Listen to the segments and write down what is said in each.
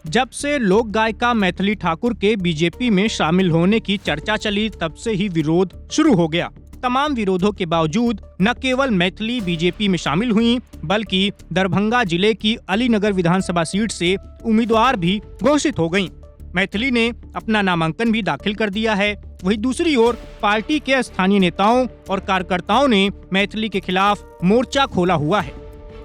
जब से लोक गायिका मैथिली ठाकुर के बीजेपी में शामिल होने की चर्चा चली, तब से ही विरोध शुरू हो गया। तमाम विरोधों के बावजूद न केवल मैथिली बीजेपी में शामिल हुई, बल्कि दरभंगा जिले की अलीनगर विधानसभा सीट से उम्मीदवार भी घोषित हो गयीं। मैथिली ने अपना नामांकन भी दाखिल कर दिया है। वहीं दूसरी ओर पार्टी के स्थानीय नेताओं और कार्यकर्ताओं ने मैथिली के खिलाफ मोर्चा खोला हुआ है।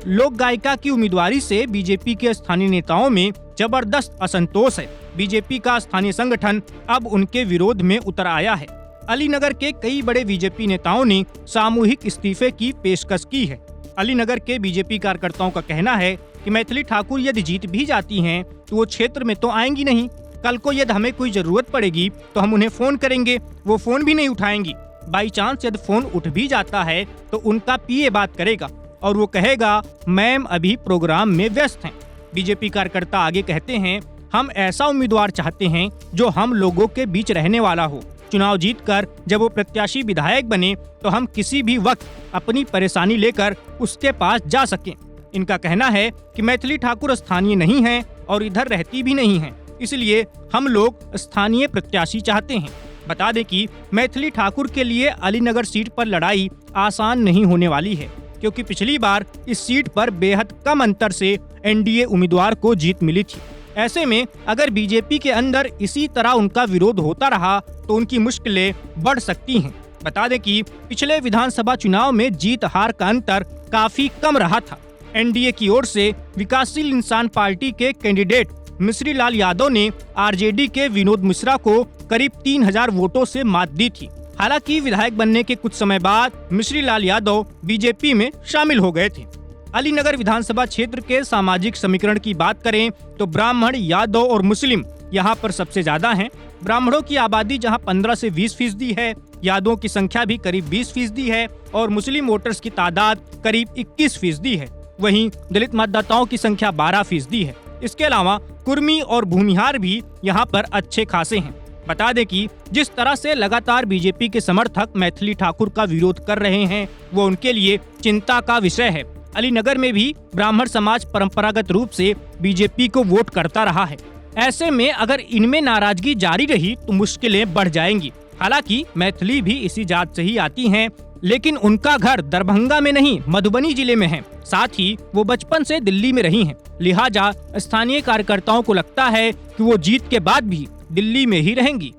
लोक गायिका की उम्मीदवारी से बीजेपी के स्थानीय नेताओं में जबरदस्त असंतोष है। बीजेपी का स्थानीय संगठन अब उनके विरोध में उतर आया है। अलीनगर के कई बड़े बीजेपी नेताओं ने सामूहिक इस्तीफे की पेशकश की है। अलीनगर के बीजेपी कार्यकर्ताओं का कहना है कि मैथिली ठाकुर यदि जीत भी जाती हैं, तो वो क्षेत्र में तो आएंगी नहीं। कल को यदि हमें कोई जरूरत पड़ेगी तो हम उन्हें फोन करेंगे, वो फोन भी नहीं उठाएंगी। बाई चांस यदि फोन उठ भी जाता है तो उनका पीए बात करेगा और वो कहेगा, मैम अभी प्रोग्राम में व्यस्त हैं। बीजेपी कार्यकर्ता आगे कहते हैं, हम ऐसा उम्मीदवार चाहते हैं जो हम लोगों के बीच रहने वाला हो। चुनाव जीतकर जब वो प्रत्याशी विधायक बने तो हम किसी भी वक्त अपनी परेशानी लेकर उसके पास जा सकें। इनका कहना है कि मैथिली ठाकुर स्थानीय नहीं हैं और इधर रहती भी नहीं हैं, इसलिए हम लोग स्थानीय प्रत्याशी चाहते हैं। बता दें कि मैथिली ठाकुर के लिए अलीनगर सीट पर लड़ाई आसान नहीं होने वाली है, क्योंकि पिछली बार इस सीट पर बेहद कम अंतर से एनडीए उम्मीदवार को जीत मिली थी। ऐसे में अगर बीजेपी के अंदर इसी तरह उनका विरोध होता रहा तो उनकी मुश्किलें बढ़ सकती हैं। बता दें कि पिछले विधानसभा चुनाव में जीत हार का अंतर काफी कम रहा था। एनडीए की ओर से विकासशील इंसान पार्टी के कैंडिडेट मिश्री लाल यादव ने आरजेडी के विनोद मिश्रा को करीब 3000 वोटों से मात दी थी। हालांकि विधायक बनने के कुछ समय बाद मिश्री लाल यादव बीजेपी में शामिल हो गए थे। अलीनगर विधानसभा क्षेत्र के सामाजिक समीकरण की बात करें तो ब्राह्मण, यादव और मुस्लिम यहाँ पर सबसे ज्यादा हैं। ब्राह्मणों की आबादी जहाँ 15 से 20% है, यादवों की संख्या भी करीब 20% है और मुस्लिम वोटर्स की तादाद करीब 21% है। वहीं दलित मतदाताओं की संख्या 12% है। इसके अलावा कुर्मी और भूमिहार भी यहाँ पर अच्छे खासे हैं। बता दें कि जिस तरह से लगातार बीजेपी के समर्थक मैथिली ठाकुर का विरोध कर रहे हैं, वो उनके लिए चिंता का विषय है। अलीनगर में भी ब्राह्मण समाज परंपरागत रूप से बीजेपी को वोट करता रहा है। ऐसे में अगर इनमें नाराजगी जारी रही तो मुश्किलें बढ़ जाएंगी। हालांकि मैथिली भी इसी जात से ही आती हैं, लेकिन उनका घर दरभंगा में नहीं, मधुबनी जिले में है। साथ ही वो बचपन से दिल्ली में रही हैं। लिहाजा स्थानीय कार्यकर्ताओं को लगता है कि वो जीत के बाद भी दिल्ली में ही रहेंगी।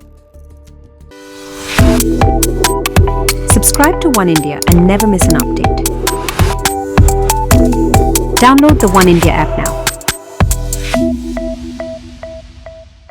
Subscribe to One India and never miss an update. Download the One India app now.